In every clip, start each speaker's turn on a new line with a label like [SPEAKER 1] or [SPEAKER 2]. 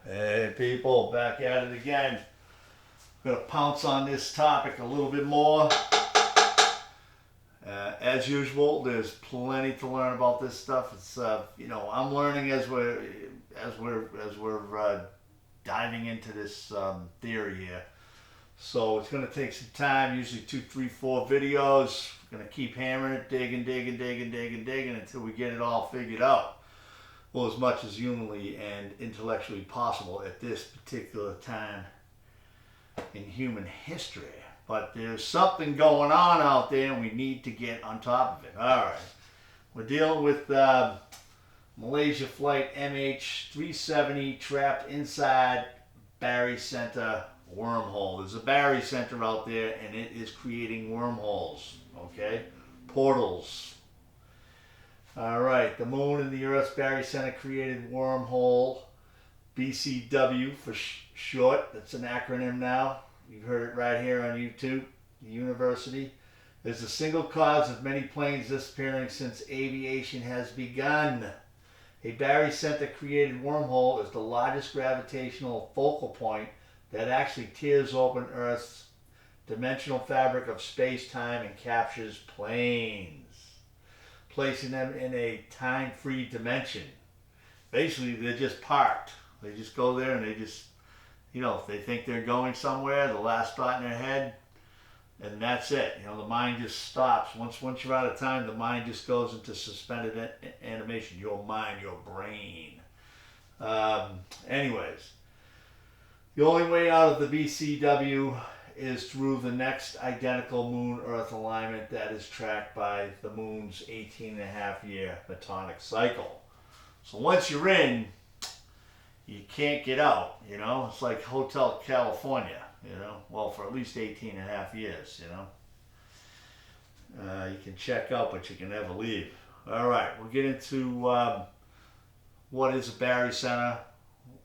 [SPEAKER 1] Hey people, back at it again. I'm going to pounce on this topic a little bit more. As usual, there's plenty to learn about this stuff. It's I'm learning as we're diving into this theory here. So it's going to take some time, usually 2, 3, 4 videos. We're going to keep hammering it, digging until we get it all figured out. Well, as much as humanly and intellectually possible at this particular time in human history. But there's something going on out there and we need to get on top of it. All right. We're dealing with Malaysia Flight MH 370 trapped inside Barycenter wormhole. There's a Barycenter out there and it is creating wormholes, okay? Portals. All right, the Moon and the Earths Barycenter created wormhole, BCW for short. That's an acronym now. You've heard it right here on YouTube, the university. There's a single cause of many planes disappearing since aviation has begun. A Barycenter created wormhole is the largest gravitational focal point that actually tears open Earth's dimensional fabric of space-time and captures planes, placing them in a time-free dimension. Basically, they're just parked. They just go there and they just, if they think they're going somewhere, the last thought in their head, and that's it. The mind just stops. Once you're out of time, the mind just goes into suspended animation. Your mind, your brain. Anyways, the only way out of the BCW is through the next identical Moon-Earth alignment that is tracked by the Moon's 18.5-year Metonic cycle. So once you're in, you can't get out, It's like Hotel California, Well, for at least 18.5 years, You can check out, but you can never leave. All right, we'll get into what is a Barycenter,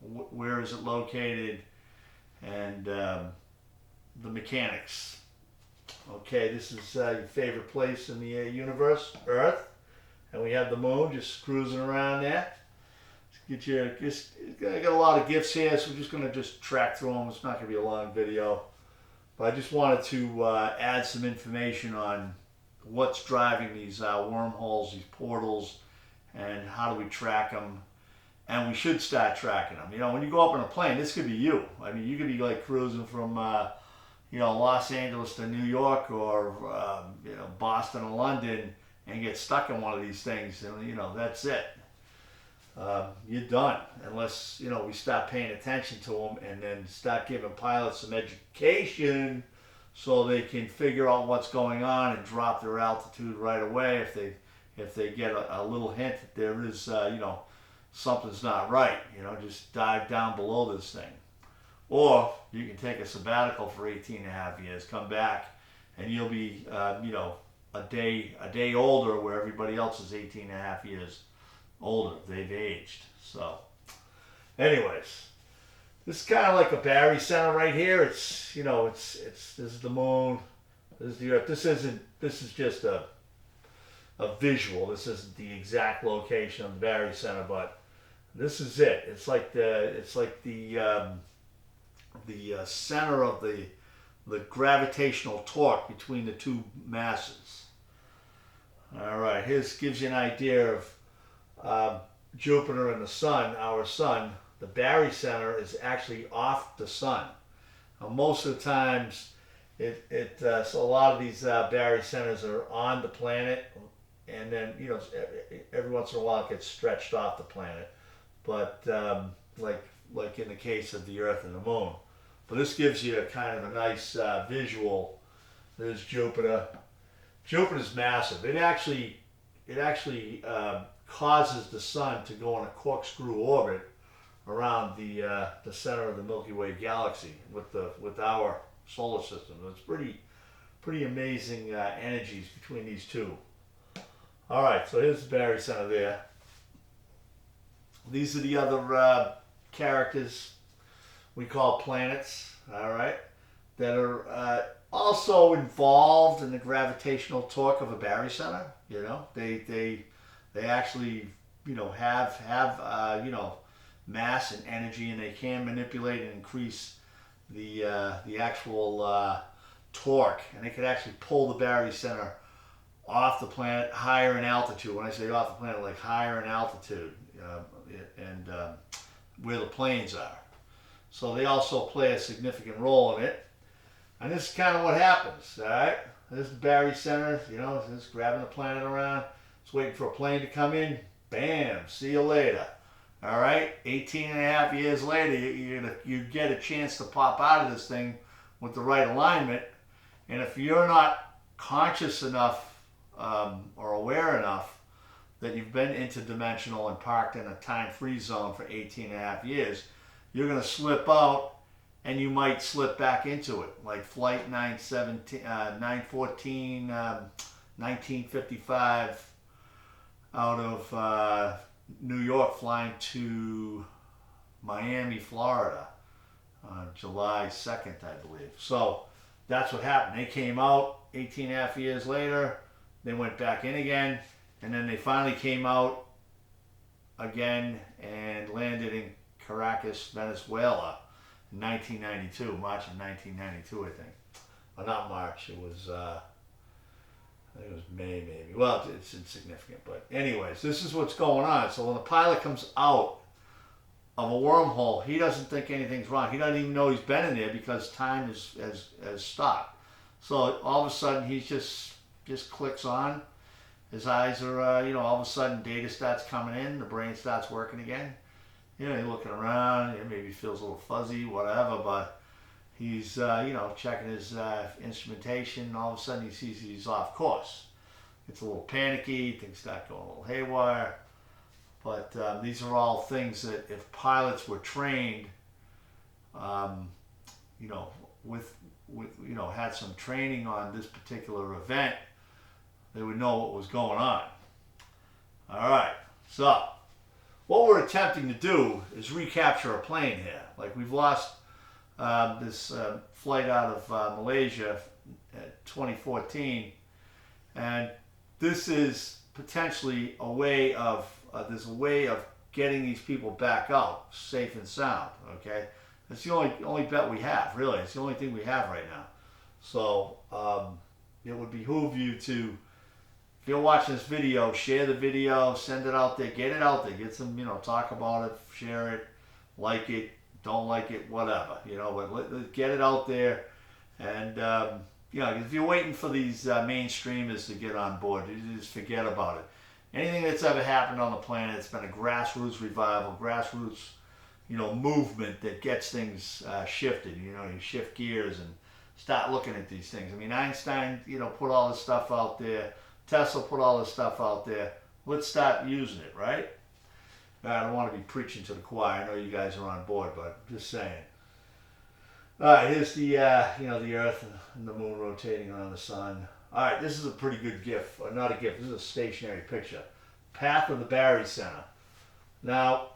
[SPEAKER 1] where is it located, and the mechanics. Okay, this is your favorite place in the universe, Earth, and we have the Moon just cruising around there. I got a lot of gifts here, so we're just going to track through them. It's not going to be a long video, but I just wanted to add some information on what's driving these wormholes, these portals, and how do we track them. And we should start tracking them. When you go up in a plane, this could be you. I mean, you could be like cruising from, Los Angeles to New York or, Boston or London and get stuck in one of these things. And, that's it. You're done unless, we start paying attention to them and then start giving pilots some education so they can figure out what's going on and drop their altitude right away if they get a little hint that there is, something's not right, just dive down below this thing. Or you can take a sabbatical for 18.5 years, come back, and you'll be, a day older where everybody else is 18.5 years older. They've aged. So, anyways, this is kind of like a Barycenter right here. It's, this is the Moon, this is the Earth. This is just a visual. This isn't the exact location of the Barycenter, but this is it. It's like the center of the gravitational torque between the two masses. All right, here's gives you an idea of Jupiter and the Sun, our Sun. The Barycenter is actually off the Sun. Now, most of the times, so a lot of these Barycenters are on the planet, and then every once in a while it gets stretched off the planet. But like in the case of the Earth and the Moon. But this gives you a kind of a nice visual. There's Jupiter. Jupiter's massive. It actually causes the Sun to go on a corkscrew orbit around the center of the Milky Way galaxy with our solar system. It's pretty amazing energies between these two. All right, so here's the Barycenter there. These are the other characters we call planets, all right, that are also involved in the gravitational torque of a Barycenter. They actually have mass and energy, and they can manipulate and increase the actual torque, and they could actually pull the Barycenter off the planet higher in altitude. When I say off the planet, like higher in altitude, and where the planes are. So they also play a significant role in it. And this is kind of what happens, all right? This is Barycenter, you know, it's just grabbing the planet around. It's waiting for a plane to come in. Bam, see you later. All right, 18 and a half years later, you get a chance to pop out of this thing with the right alignment. And if you're not conscious enough or aware enough that you've been interdimensional and parked in a time-free zone for 18 and a half years, you're going to slip out and you might slip back into it, like Flight 914, 1955 out of New York flying to Miami, Florida on July 2nd, I believe. So that's what happened. They came out 18 and a half years later, they went back in again, and then they finally came out again and landed in Caracas, Venezuela in 1992, March of 1992, I think. Well, not March, it was, I think it was May maybe. Well, it's insignificant, but anyways, this is what's going on. So when the pilot comes out of a wormhole, he doesn't think anything's wrong. He doesn't even know he's been in there because time has stopped. So all of a sudden, he just clicks on. His eyes are, you know, all of a sudden data starts coming in, the brain starts working again. You know, he's looking around, maybe feels a little fuzzy, whatever, but he's, you know, checking his instrumentation, and all of a sudden he sees he's off course. It's a little panicky, things start going a little haywire. But these are all things that if pilots were trained, you know, with you know, had some training on this particular event, they would know what was going on. All right, so what we're attempting to do is recapture a plane here. Like we've lost this flight out of Malaysia at 2014, and this is potentially a way of there's a way of getting these people back out safe and sound. Okay, it's the only bet we have, really. It's the only thing we have right now. So it would behoove you to, if you're watching this video, share the video, send it out there, get it out there, get some, you know, talk about it, share it, like it, don't like it, whatever, you know, but let's get it out there. And you know, if you're waiting for these mainstreamers to get on board, you just forget about it. Anything that's ever happened on the planet, it's been a grassroots revival, grassroots, you know, movement that gets things shifted. You know, you shift gears and start looking at these things. I mean, Einstein, you know, put all this stuff out there. Tesla put all this stuff out there. Let's start using it, right? I don't want to be preaching to the choir. I know you guys are on board, but I'm just saying. All right, here's the, you know, the Earth and the Moon rotating around the Sun. All right, this is a pretty good GIF. Or not a GIF, this is a stationary picture. Path of the Barycenter. Now,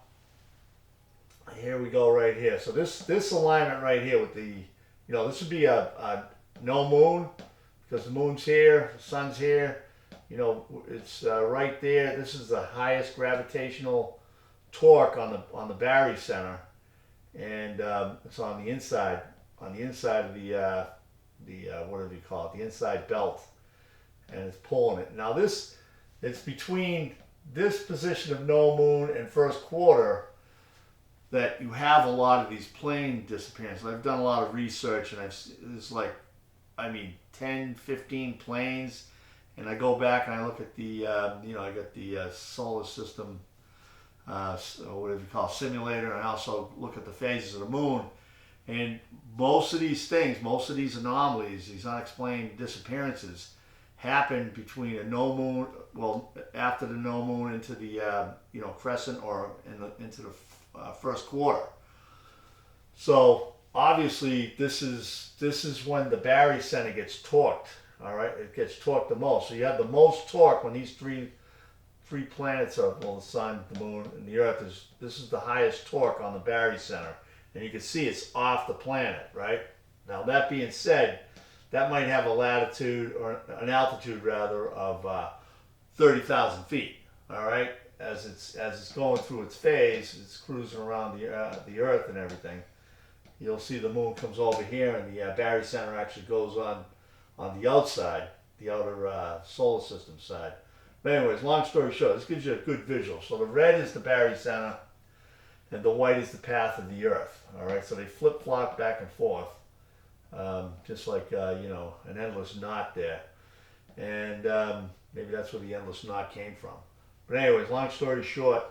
[SPEAKER 1] here we go right here. So this alignment right here with the, you know, this would be a no moon because the moon's here, the sun's here. You know, it's right there. This is the highest gravitational torque on the Barycenter, and it's on the inside of the what do you call it? The inside belt, and it's pulling it. Now it's between this position of no moon and first quarter that you have a lot of these plane disappearances. I've done a lot of research, and there's like, I mean, 10, 15 planes. And I go back and I look at the, you know, I got the solar system, or whatever you call it, simulator, and I also look at the phases of the moon. And most of these things, most of these anomalies, these unexplained disappearances, happen between a no moon, well, after the no moon into the, you know, crescent or into the first quarter. So obviously this is when the Barycenter gets torqued. All right, it gets torqued the most. So you have the most torque when these three planets are, well, the Sun, the Moon, and the Earth is. This is the highest torque on the Barycenter, and you can see it's off the planet, right? Now that being said, that might have a latitude or an altitude rather of 30,000 feet. All right, as it's going through its phase, it's cruising around the Earth and everything. You'll see the moon comes over here, and the Barycenter actually goes on the outside, the outer solar system side. But anyways, long story short, this gives you a good visual. So the red is the Barycenter, and the white is the path of the Earth. All right, so they flip-flop back and forth, just like an endless knot there. And maybe that's where the endless knot came from. But anyways, long story short,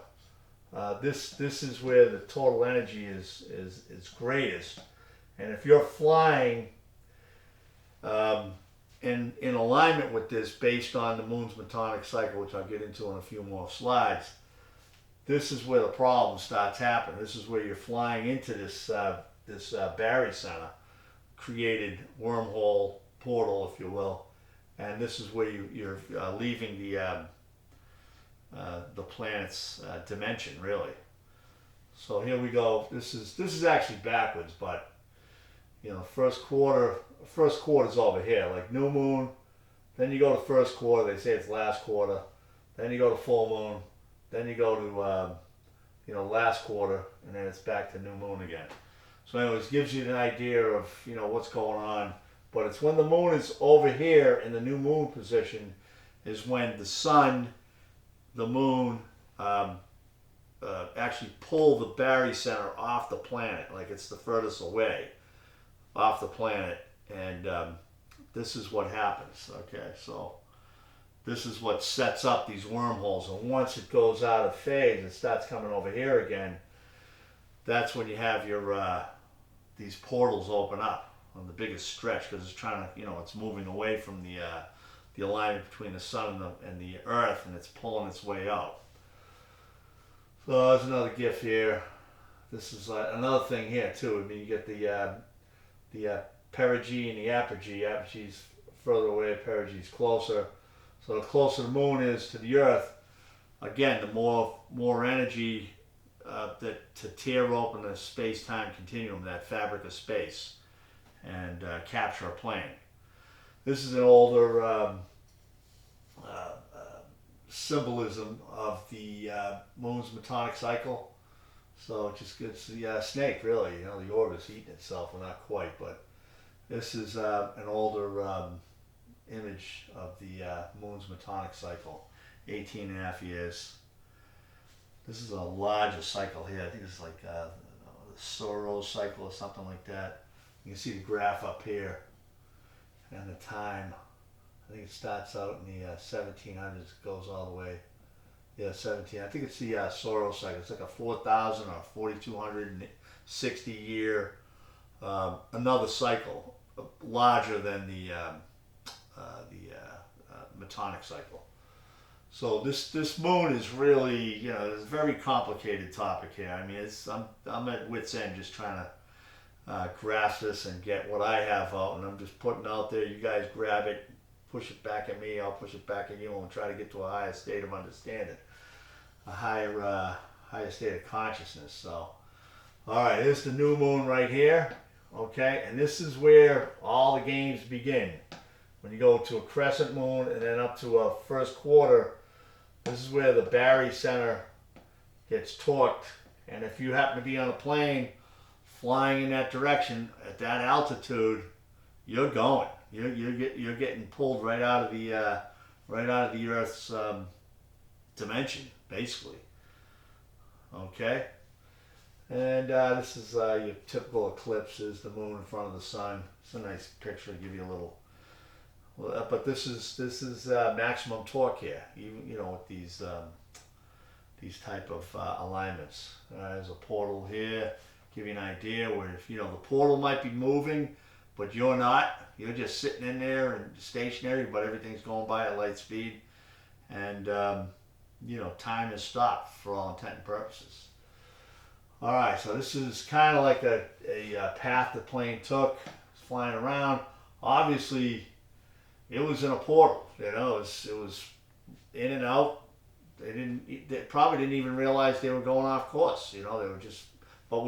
[SPEAKER 1] this is where the total energy is greatest. And if you're flying in alignment with this, based on the moon's Metonic cycle, which I'll get into in a few more slides, this is where the problem starts happening. This is where you're flying into this Barycenter, created wormhole, portal, if you will, and this is where you're leaving the planet's dimension, really. So here we go. This is actually backwards, but first quarter's over here, like new moon. Then you go to first quarter. They say it's last quarter. Then you go to full moon. Then you go to last quarter, and then it's back to new moon again. So anyways, gives you an idea of what's going on. But it's when the moon is over here in the new moon position is when the sun, the moon, actually pull the Barycenter off the planet, like it's the furthest away off the planet. And this is what happens. Okay, so this is what sets up these wormholes. And once it goes out of phase and starts coming over here again, that's when you have your these portals open up on the biggest stretch, because it's trying to, it's moving away from the alignment between the sun and the Earth, and it's pulling its way out. So there's another GIF here. This is another thing here too. I mean, you get the perigee and the apogee. Apogee's further away, perigee's closer. So the closer the moon is to the Earth, again, the more energy to tear open the space-time continuum, that fabric of space, and capture a plane. This is an older symbolism of the moon's Metonic cycle. So it's the snake, really. The orbit's eating itself. Well, not quite, but this is an older image of the moon's Metonic cycle, 18.5 years. This is a larger cycle here. I think it's like the Soros cycle or something like that. You can see the graph up here and the time. I think it starts out in the 1700s, goes all the way. Yeah, 17. I think it's the Soros cycle. It's like a 4,000 or 4,260 year, another cycle, larger than the Metonic cycle. So this moon is really, it's a very complicated topic here. I mean, I'm at wit's end just trying to grasp this and get what I have out, and I'm just putting out there. You guys grab it, push it back at me, I'll push it back at you, and we'll try to get to a higher state of understanding, a higher state of consciousness. So, all right, here's the new moon right here, okay, and this is where all the games begin. When you go to a crescent moon and then up to a first quarter, this is where the Barycenter gets torqued, and if you happen to be on a plane flying in that direction at that altitude, you're going. You're getting pulled right out of the Earth's dimension, basically. Okay, and this is your typical eclipses, the moon in front of the sun. It's a nice picture to give you a little. But this is maximum torque here, even with these type of alignments. There's a portal here. Give you an idea where if the portal might be moving, but you're not. You're just sitting in there and stationary, but everything's going by at light speed, and time is stopped for all intent and purposes. All right, so this is kind of like a path the plane took. It's flying around. Obviously, it was in a portal. It was in and out. They probably didn't even realize they were going off course. They were just. But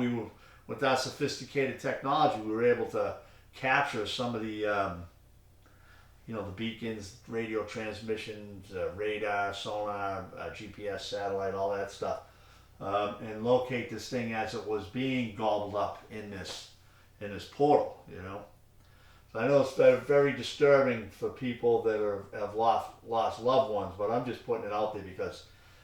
[SPEAKER 1] with our sophisticated technology, we were able to capture some of the you know, the beacons, radio transmissions, radar, sonar, GPS, satellite, all that stuff, and locate this thing as it was being gobbled up in this portal, you know. So I know it's very disturbing for people that have lost loved ones, but I'm just putting it out there because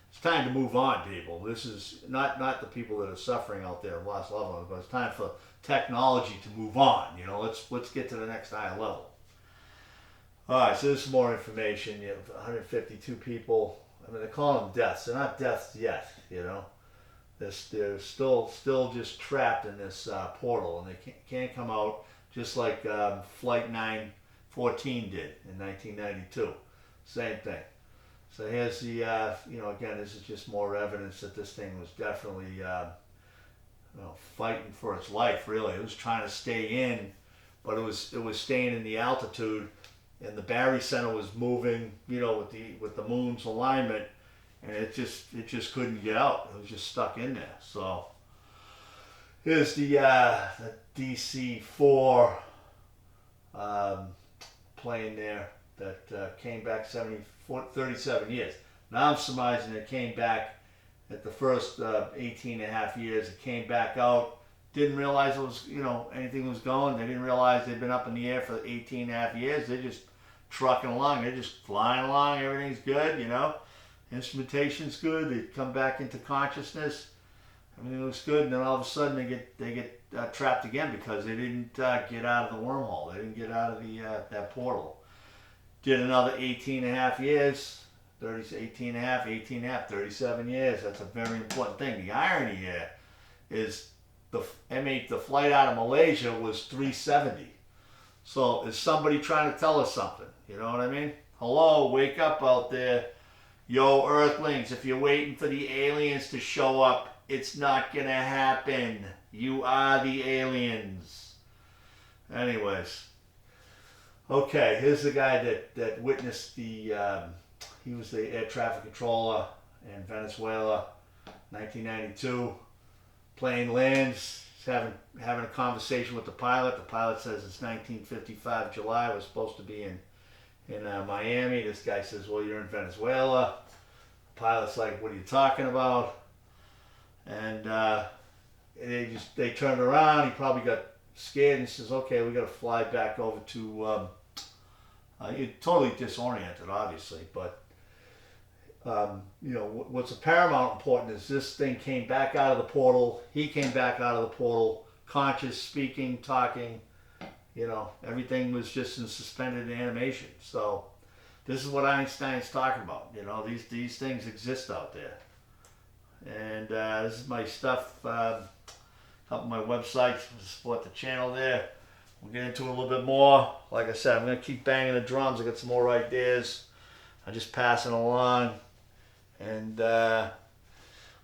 [SPEAKER 1] it's time to move on, people. This is not the people that are suffering out there have lost loved ones, but it's time for technology to move on. You know, let's get to the next higher level. All right, so there's some more information. You have 152 people. I mean, they call them deaths. They're not deaths yet. You know, they're still just trapped in this portal, and they can't come out. Just like Flight 914 did in 1992. Same thing. So here's the, you know, again, this is just more evidence that this thing was definitely, you know, fighting for its life, really. It was trying to stay in, but it was staying in the altitude, and the Barycenter was moving, you know, with the moon's alignment, and it just couldn't get out. It was just stuck in there. So here's the DC-4 plane there that came back 37 years. Now I'm surmising it came back at the first 18 and a half years. It came back out, didn't realize it was, you know, anything was going. They didn't realize they'd been up in the air for 18 and a half years. They're just trucking along. They're just flying along. Everything's good, you know. Instrumentation's good. They come back into consciousness. Everything looks good, and then all of a sudden they get trapped again because they didn't get out of the wormhole. They didn't get out of that portal. Did another 18 and a half years, 18 and a half, 37 years. That's a very important thing. The irony here is the MH, the flight out of Malaysia was 370. So is somebody trying to tell us something? You know what I mean? Hello, wake up out there. Yo, Earthlings, if you're waiting for the aliens to show up, it's not gonna happen. You are the aliens. Anyways. Okay, here's the guy that witnessed the, he was the air traffic controller in Venezuela, 1992. Plane lands, he's having a conversation with the pilot. The pilot says it's 1955 July. We're supposed to be in Miami. This guy says, well, you're in Venezuela. The pilot's like, what are you talking about? And they turned around. He probably got scared and says, okay, we got to fly back over to, you're totally disoriented, obviously, but you know, what's paramount important is this thing came back out of the portal. He came back out of the portal, conscious, speaking, talking, you know, everything was just in suspended animation. So this is what Einstein's talking about. You know, these things exist out there. And this is my stuff, up on my website to support the channel there. We'll get into it a little bit more. Like I said, I'm going to keep banging the drums. I got some more ideas. I'm just passing along. And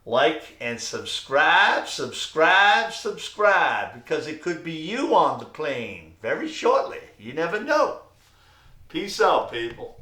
[SPEAKER 1] like and subscribe, because it could be you on the plane very shortly. You never know. Peace out, people.